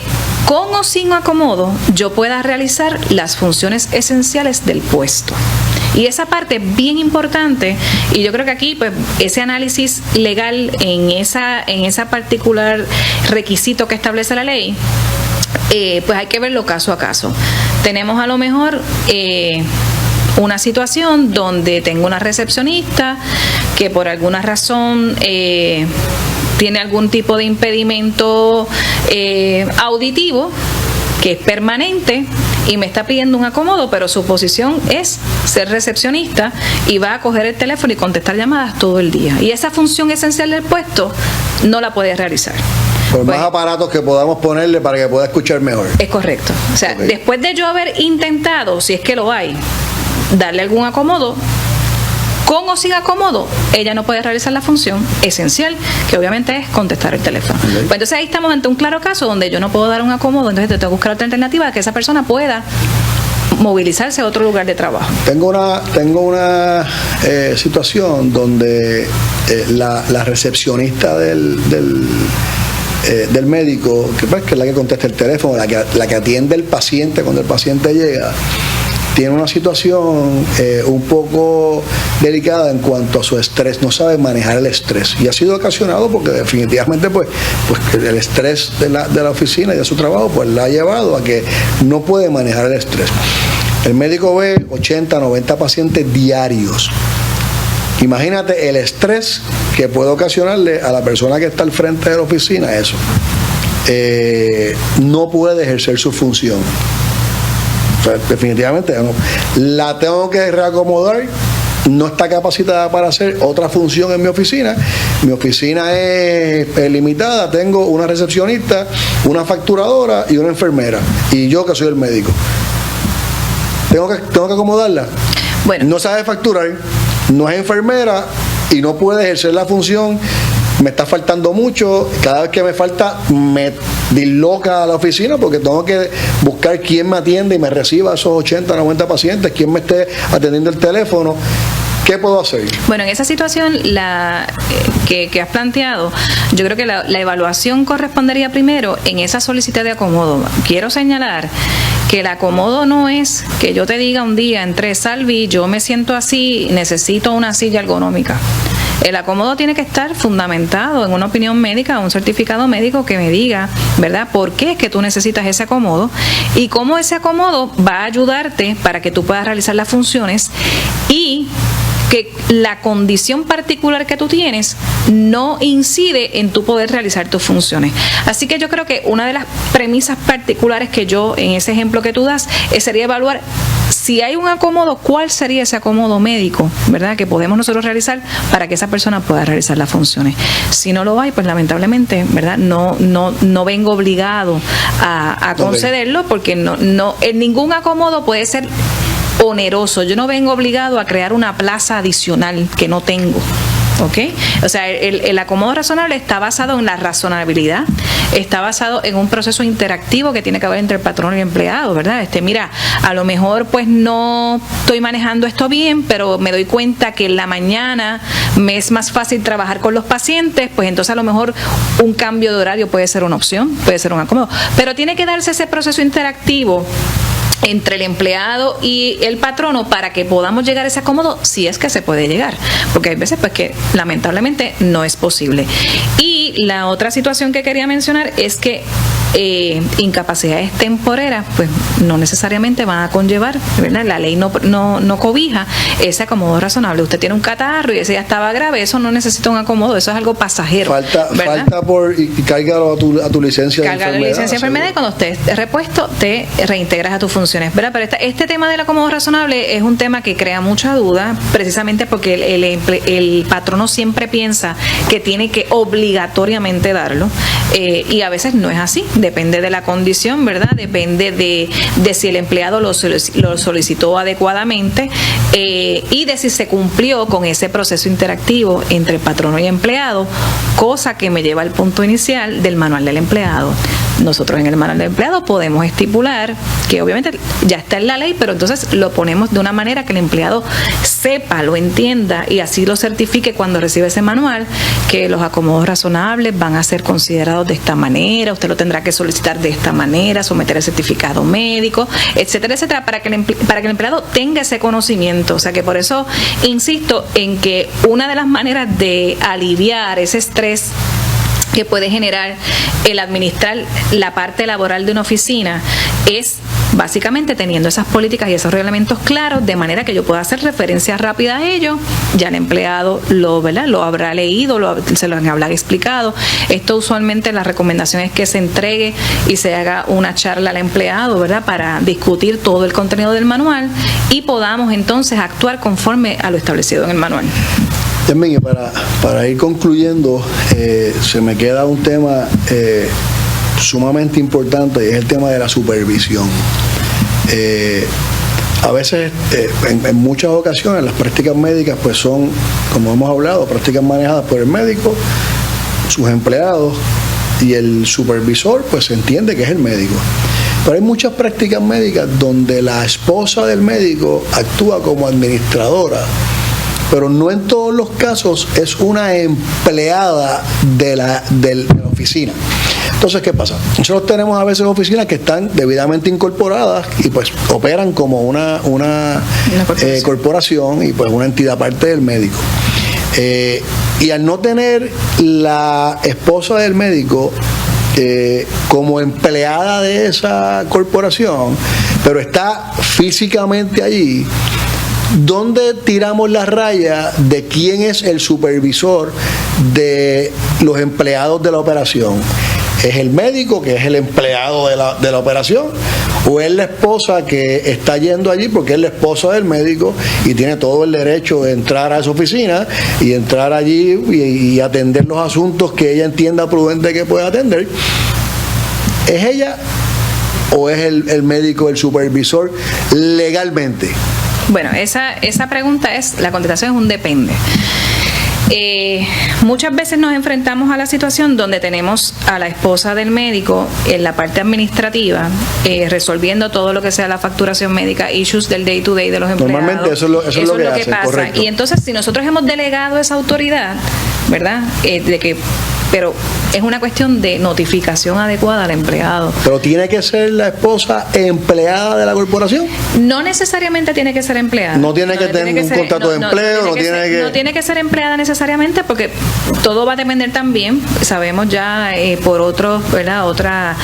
[SPEAKER 2] con o sin acomodo yo pueda realizar las funciones esenciales del puesto. Y esa parte es bien importante, y yo creo que aquí pues ese análisis legal en esa particular requisito que establece la ley, pues hay que verlo caso a caso. Tenemos a lo mejor una situación donde tengo una recepcionista que por alguna razón tiene algún tipo de impedimento auditivo que es permanente y me está pidiendo un acomodo, pero su posición es ser recepcionista y va a coger el teléfono y contestar llamadas todo el día. Y esa función esencial del puesto no la puede realizar.
[SPEAKER 1] Por más aparatos que podamos ponerle para que pueda escuchar mejor.
[SPEAKER 2] Es correcto. O sea, okay, después de yo haber intentado, si es que lo hay, darle algún acomodo, con o sin acomodo, ella no puede realizar la función esencial, que obviamente es contestar el teléfono. Okay. Pues entonces ahí estamos ante un claro caso donde yo no puedo dar un acomodo, entonces tengo que buscar otra alternativa que esa persona pueda movilizarse a otro lugar de trabajo. Tengo
[SPEAKER 1] una situación donde la recepcionista del médico, que es la que contesta el teléfono, la que atiende el paciente cuando el paciente llega, tiene una situación un poco delicada en cuanto a su estrés, no sabe manejar el estrés y ha sido ocasionado porque definitivamente pues el estrés de la oficina y de su trabajo pues la ha llevado a que no puede manejar el estrés. El médico ve 80, 90 pacientes diarios. Imagínate el estrés que puede ocasionarle a la persona que está al frente de la oficina eso. No puede ejercer su función. O sea, definitivamente no. La tengo que reacomodar, no está capacitada para hacer otra función en mi oficina. Mi oficina es limitada, tengo una recepcionista, una facturadora y una enfermera, y yo que soy el médico. Tengo que acomodarla. Bueno. No sabe facturar, no es enfermera y no puede ejercer la función. Me está faltando mucho, cada vez que me falta me disloca a la oficina porque tengo que buscar quién me atiende y me reciba a esos 80, 90 pacientes, quién me esté atendiendo el teléfono. ¿Qué puedo hacer? Bueno, en esa situación que has planteado, yo creo que la evaluación correspondería primero en esa solicitud de acomodo. Quiero señalar que el acomodo no es que yo te diga un día, entre Salvi, yo me siento así, necesito una silla ergonómica. El acomodo tiene que estar fundamentado en una opinión médica, un certificado médico que me diga, ¿verdad?, por qué es que tú necesitas ese acomodo y cómo ese acomodo va a ayudarte para que tú puedas realizar las funciones y
[SPEAKER 2] que la condición particular que tú tienes no incide en tu poder realizar tus funciones. Así que yo creo que una de las premisas particulares que yo, en ese ejemplo que tú das, sería evaluar si hay un acomodo, ¿cuál sería ese acomodo médico, verdad, que podemos nosotros realizar para que esa persona pueda realizar las funciones? Si no lo hay, pues lamentablemente, verdad, no vengo obligado a concederlo, porque en ningún acomodo puede ser oneroso. Yo no vengo obligado a crear una plaza adicional que no tengo. ¿Ok? O sea, el acomodo razonable está basado en la razonabilidad, está basado en un proceso interactivo que tiene que haber entre el patrón y el empleado, ¿verdad? Mira, a lo mejor pues no estoy manejando esto bien, pero me doy cuenta que en la mañana me es más fácil trabajar con los pacientes, pues entonces a lo mejor un cambio de horario puede ser una opción, puede ser un acomodo, pero tiene que darse ese proceso interactivo entre el empleado y el patrono para que podamos llegar a ese acomodo, si es que se puede llegar, porque hay veces pues que lamentablemente no es posible. Y la otra situación que quería mencionar es que incapacidades temporeras pues no necesariamente van a conllevar, ¿verdad? La ley no cobija ese acomodo razonable. Usted tiene un catarro y ese ya estaba grave, eso no necesita un acomodo, eso es algo pasajero.
[SPEAKER 1] Falta por y cárgalo a tu licencia de enfermedad.
[SPEAKER 2] Carga la licencia de enfermedad y cuando usted esté repuesto te reintegras a tus funciones, ¿verdad? Pero este tema del acomodo razonable es un tema que crea mucha duda, precisamente porque el patrono siempre piensa que tiene que obligatoriamente darlo, y a veces no es así. Depende de la condición, ¿verdad? Depende de si el empleado lo solicitó adecuadamente, y de si se cumplió con ese proceso interactivo entre patrono y empleado, cosa que me lleva al punto inicial del manual del empleado. Nosotros en el manual del empleado podemos estipular que obviamente ya está en la ley, pero entonces lo ponemos de una manera que el empleado sepa, lo entienda y así lo certifique cuando recibe ese manual, que los acomodos razonables van a ser considerados de esta manera, usted lo tendrá que solicitar de esta manera, someter el certificado médico, etcétera, etcétera, para que el empleado tenga ese conocimiento. O sea que por eso insisto en que una de las maneras de aliviar ese estrés que puede generar el administrar la parte laboral de una oficina es básicamente teniendo esas políticas y esos reglamentos claros, de manera que yo pueda hacer referencia rápida a ello. Ya el empleado lo habrá leído, se lo habrá explicado. Esto usualmente la recomendación es que se entregue y se haga una charla al empleado, ¿verdad?, para discutir todo el contenido del manual y podamos entonces actuar conforme a lo establecido en el manual.
[SPEAKER 1] También para ir concluyendo, se me queda un tema sumamente importante y es el tema de la supervisión. A veces, en muchas ocasiones, las prácticas médicas pues son, como hemos hablado, prácticas manejadas por el médico, sus empleados y el supervisor, pues se entiende que es el médico. Pero hay muchas prácticas médicas donde la esposa del médico actúa como administradora, pero no en todos los casos es una empleada de la oficina. Entonces, ¿qué pasa? Nosotros tenemos a veces oficinas que están debidamente incorporadas y pues operan como una corporación y pues una entidad aparte del médico. Y al no tener la esposa del médico como empleada de esa corporación, pero está físicamente allí, ¿dónde tiramos la raya de quién es el supervisor de los empleados de la operación? ¿Es el médico, que es el empleado de la operación? ¿O es la esposa que está yendo allí porque es la esposa del médico y tiene todo el derecho de entrar a esa oficina y entrar allí y atender los asuntos que ella entienda prudente que pueda atender? ¿Es ella o es el médico el supervisor legalmente?
[SPEAKER 2] Bueno, esa pregunta la contestación es un depende. Muchas veces nos enfrentamos a la situación donde tenemos a la esposa del médico en la parte administrativa, resolviendo todo lo que sea la facturación médica, issues del day to day de los empleados.
[SPEAKER 1] Normalmente eso es lo que hacen,
[SPEAKER 2] pasa.
[SPEAKER 1] Correcto.
[SPEAKER 2] Y entonces, si nosotros hemos delegado esa autoridad, ¿verdad?, pero es una cuestión de notificación adecuada al empleado.
[SPEAKER 1] ¿Pero tiene que ser la esposa empleada de la corporación?
[SPEAKER 2] No necesariamente tiene que ser empleada.
[SPEAKER 1] No tiene que tener un contrato de empleo,
[SPEAKER 2] no tiene que ser empleada necesariamente, porque todo va a depender también, sabemos ya por otros, ¿verdad?,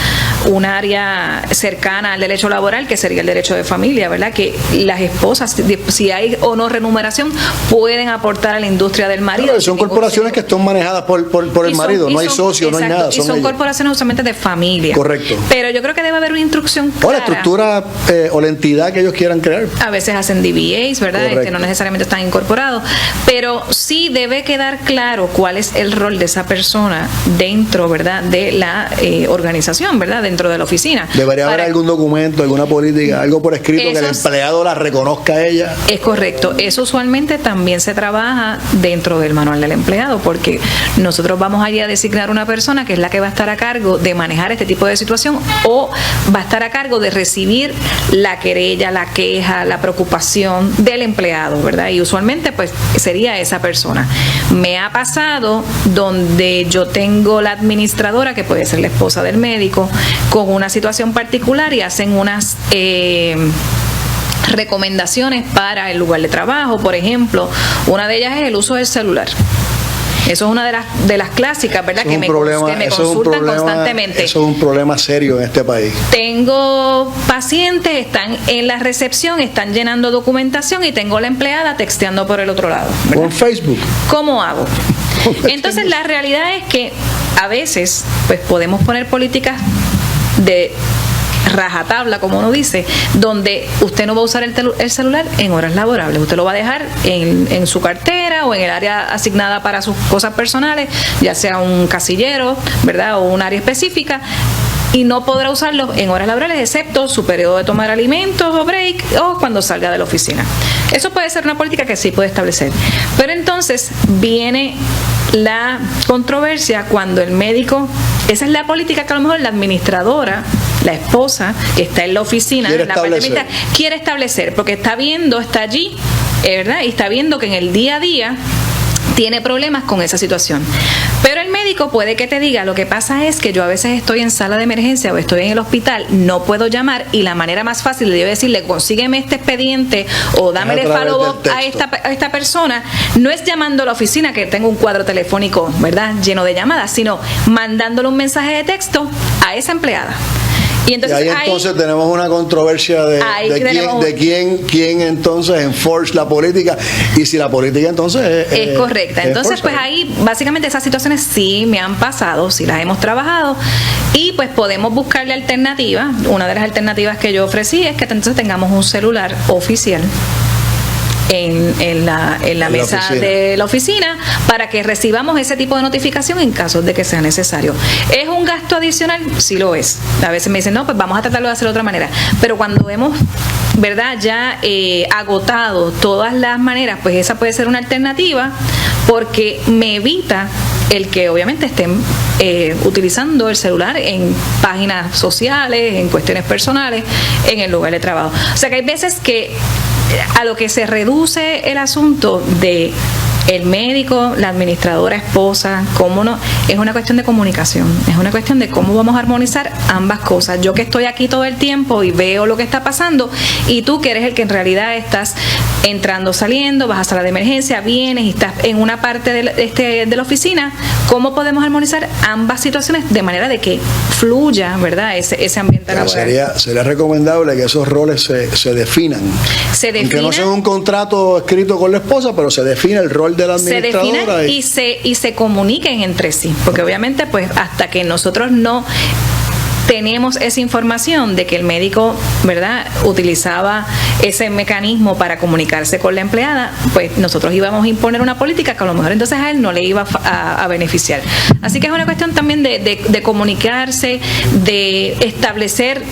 [SPEAKER 2] un área cercana al derecho laboral, que sería el derecho de familia, ¿verdad? Que las esposas, si hay o no remuneración, pueden aportar a la industria del marido.
[SPEAKER 1] Claro, son corporaciones que están manejadas por el marido, no hay socios, no hay nada.
[SPEAKER 2] Y son corporaciones usualmente de familia.
[SPEAKER 1] Correcto.
[SPEAKER 2] Pero yo creo que debe haber una instrucción clara.
[SPEAKER 1] O la estructura o la entidad que ellos quieran crear.
[SPEAKER 2] A veces hacen DBAs, ¿verdad? No necesariamente están incorporados, pero sí debe quedar claro cuál es el rol de esa persona dentro, ¿verdad?, de la organización, ¿verdad?, dentro de la oficina.
[SPEAKER 1] Debería haber algún documento, alguna política, algo por escrito que el empleado la reconozca a ella.
[SPEAKER 2] Es correcto. Eso usualmente también se trabaja dentro del manual del empleado, porque nosotros vamos allí a designar una persona que es la que va a estar a cargo de manejar este tipo de situación, o va a estar a cargo de recibir la querella, la queja, la preocupación del empleado, ¿verdad? Y usualmente pues sería esa persona. Me ha pasado donde yo tengo la administradora, que puede ser la esposa del médico, con una situación particular y hacen unas recomendaciones para el lugar de trabajo. Por ejemplo, una de ellas es el uso del celular. Eso es una de las clásicas, ¿verdad? Que me consultan constantemente.
[SPEAKER 1] Eso es un problema serio en este país.
[SPEAKER 2] Tengo pacientes, están en la recepción, están llenando documentación y tengo la empleada texteando por el otro lado, ¿verdad?
[SPEAKER 1] Con Facebook.
[SPEAKER 2] ¿Cómo hago? Entonces la realidad es que a veces pues podemos poner políticas de rajatabla, como uno dice, donde usted no va a usar el celular en horas laborables, usted lo va a dejar en su cartera o en el área asignada para sus cosas personales, ya sea un casillero, ¿verdad?, o un área específica, y no podrá usarlo en horas laborales excepto su periodo de tomar alimentos o break o cuando salga de la oficina. Eso puede ser una política que sí puede establecer. Pero entonces viene la controversia cuando el médico, esa es la política que a lo mejor la administradora, la esposa que está en la oficina, quiere establecer, porque está viendo, está allí, ¿verdad? Y está viendo que en el día a día tiene problemas con esa situación. Pero el médico puede que te diga, lo que pasa es que yo a veces estoy en sala de emergencia o estoy en el hospital, no puedo llamar, y la manera más fácil de yo decirle, consígueme este expediente o dámele follow-up a esta persona, no es llamando a la oficina, que tengo un cuadro telefónico, ¿verdad?, lleno de llamadas, sino mandándole un mensaje de texto a esa empleada. Y entonces
[SPEAKER 1] tenemos una controversia de quién entonces enforce la política, y si la política entonces
[SPEAKER 2] es correcta. Entonces pues ahí básicamente esas situaciones sí me han pasado, sí las hemos trabajado, y pues podemos buscarle alternativas. Una de las alternativas que yo ofrecí es que entonces tengamos un celular oficial en la mesa de la oficina para que recibamos ese tipo de notificación en caso de que sea necesario. ¿Es un gasto adicional? Sí lo es. A veces me dicen, no, pues vamos a tratarlo de hacer de otra manera. Pero cuando hemos, ¿verdad?, ya agotado todas las maneras, pues esa puede ser una alternativa, porque me evita el que obviamente estén utilizando el celular en páginas sociales, en cuestiones personales, en el lugar de trabajo. O sea que hay veces que a lo que se reduce el asunto de el médico, la administradora, esposa, cómo no, es una cuestión de comunicación, es una cuestión de cómo vamos a armonizar ambas cosas. Yo que estoy aquí todo el tiempo y veo lo que está pasando, y tú que eres el que en realidad estás entrando, saliendo, vas a sala de emergencia, vienes y estás en una parte de la oficina, ¿cómo podemos armonizar ambas situaciones de manera de que fluya, ¿verdad?, ese ambiente laboral?
[SPEAKER 1] Sería recomendable que esos roles se definan. Aunque no sea un contrato escrito con la esposa, pero se define el rol de la administradora.
[SPEAKER 2] Y se comuniquen entre sí, porque obviamente pues hasta que nosotros no tenemos esa información de que el médico, ¿verdad?, utilizaba ese mecanismo para comunicarse con la empleada, pues nosotros íbamos a imponer una política que a lo mejor entonces a él no le iba a beneficiar. Así que es una cuestión también de comunicarse, de establecer.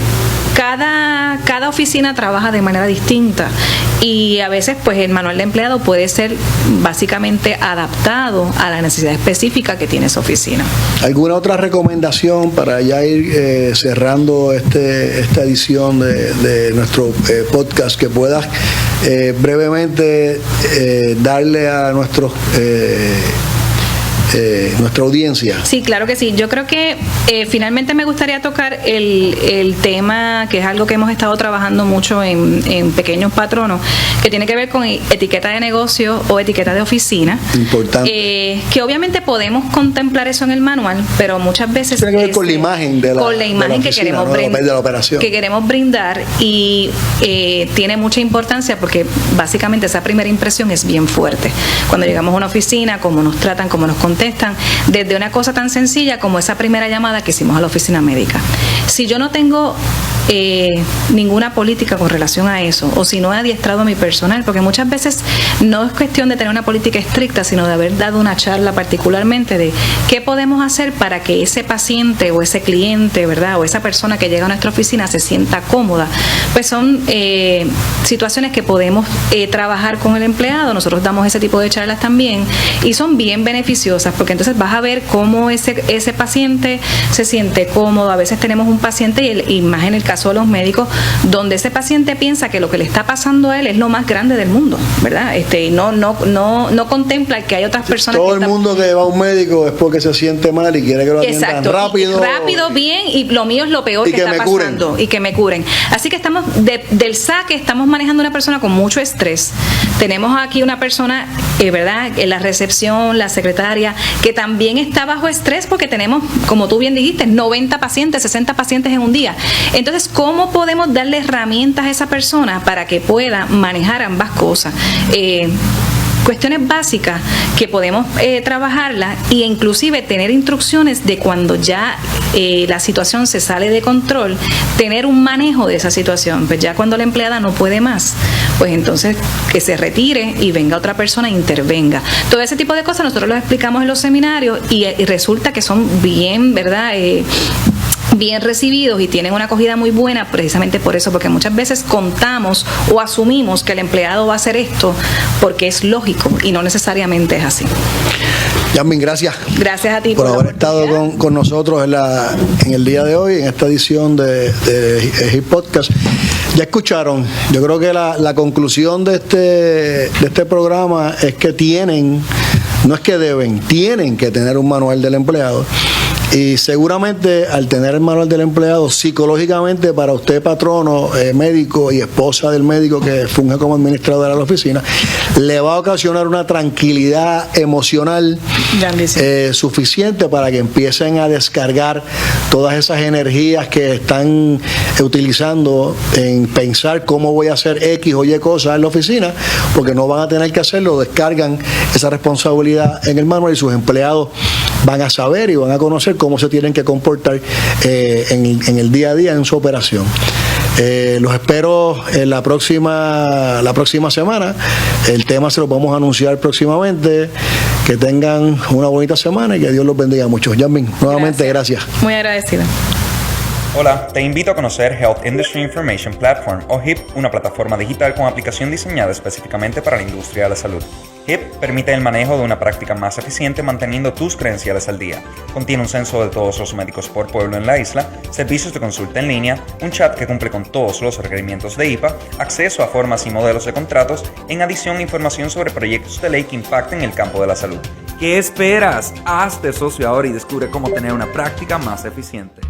[SPEAKER 2] Cada oficina trabaja de manera distinta, y a veces pues el manual de empleado puede ser básicamente adaptado a la necesidad específica que tiene esa oficina.
[SPEAKER 1] ¿Alguna otra recomendación para ya ir cerrando esta edición de nuestro podcast que puedas brevemente darle a nuestros nuestra audiencia.
[SPEAKER 2] Sí, claro que sí. Yo creo que finalmente me gustaría tocar el tema, que es algo que hemos estado trabajando mucho en Pequeños Patronos, que tiene que ver con etiqueta de negocio o etiqueta de oficina.
[SPEAKER 1] Importante.
[SPEAKER 2] Que obviamente podemos contemplar eso en el manual, pero muchas veces
[SPEAKER 1] tiene que ver con la imagen de la
[SPEAKER 2] imagen
[SPEAKER 1] que queremos
[SPEAKER 2] brindar,
[SPEAKER 1] de la operación.
[SPEAKER 2] Que queremos brindar, y tiene mucha importancia porque básicamente esa primera impresión es bien fuerte. Cuando llegamos a una oficina, cómo nos tratan, cómo nos contestan, desde una cosa tan sencilla como esa primera llamada que hicimos a la oficina médica. Si yo no tengo ninguna política con relación a eso, o si no he adiestrado a mi personal, porque muchas veces no es cuestión de tener una política estricta, sino de haber dado una charla particularmente de qué podemos hacer para que ese paciente o ese cliente, ¿verdad?, o esa persona que llega a nuestra oficina se sienta cómoda. Pues son situaciones que podemos trabajar con el empleado. Nosotros damos ese tipo de charlas también y son bien beneficiosas, porque entonces vas a ver cómo ese paciente se siente cómodo. A veces tenemos un paciente, y más en el caso de los médicos, donde ese paciente piensa que lo que le está pasando a él es lo más grande del mundo, ¿verdad? No contempla que hay otras personas.
[SPEAKER 1] Todo el mundo que va a un médico es porque se siente mal y quiere que lo atiendan rápido.
[SPEAKER 2] Rápido, bien, y lo mío es lo peor que está pasando. Y que me curen. Así que estamos, del saque, estamos manejando una persona con mucho estrés. Tenemos aquí una persona, ¿verdad?, en la recepción, la secretaria, que también está bajo estrés porque tenemos, como tú bien dijiste, 90 pacientes, 60 pacientes en un día. Entonces, ¿cómo podemos darle herramientas a esa persona para que pueda manejar ambas cosas? Cuestiones básicas que podemos trabajarlas, e inclusive tener instrucciones de cuando ya la situación se sale de control, tener un manejo de esa situación. Pues ya cuando la empleada no puede más, pues entonces que se retire y venga otra persona e intervenga. Todo ese tipo de cosas nosotros lo explicamos en los seminarios y resulta que son bien, ¿verdad?, bien recibidos y tienen una acogida muy buena, precisamente por eso, porque muchas veces contamos o asumimos que el empleado va a hacer esto porque es lógico y no necesariamente es así.
[SPEAKER 1] Yasmin, gracias.
[SPEAKER 2] Gracias a ti
[SPEAKER 1] por haber estado con nosotros en el día de hoy, en esta edición de HIP Podcast. Ya escucharon, yo creo que la conclusión de este programa es que no es que deben, tienen que tener un manual del empleado. Y seguramente al tener el manual del empleado, psicológicamente para usted, patrono, médico y esposa del médico que funge como administradora de la oficina, le va a ocasionar una tranquilidad emocional suficiente para que empiecen a descargar todas esas energías que están utilizando en pensar cómo voy a hacer X o Y cosas en la oficina, porque no van a tener que hacerlo, descargan esa responsabilidad en el manual y sus empleados van a saber y van a conocer cómo se tienen que comportar en el día a día en su operación. Los espero en la próxima semana. El tema se lo vamos a anunciar próximamente. Que tengan una bonita semana y que Dios los bendiga mucho. Yasmin, nuevamente gracias.
[SPEAKER 2] Muy agradecida.
[SPEAKER 3] Hola, te invito a conocer Health Industry Information Platform, o HIP, una plataforma digital con aplicación diseñada específicamente para la industria de la salud. HIP permite el manejo de una práctica más eficiente manteniendo tus credenciales al día. Contiene un censo de todos los médicos por pueblo en la isla, servicios de consulta en línea, un chat que cumple con todos los requerimientos de IPA, acceso a formas y modelos de contratos, en adición información sobre proyectos de ley que impacten el campo de la salud. ¿Qué esperas? Hazte socio ahora y descubre cómo tener una práctica más eficiente.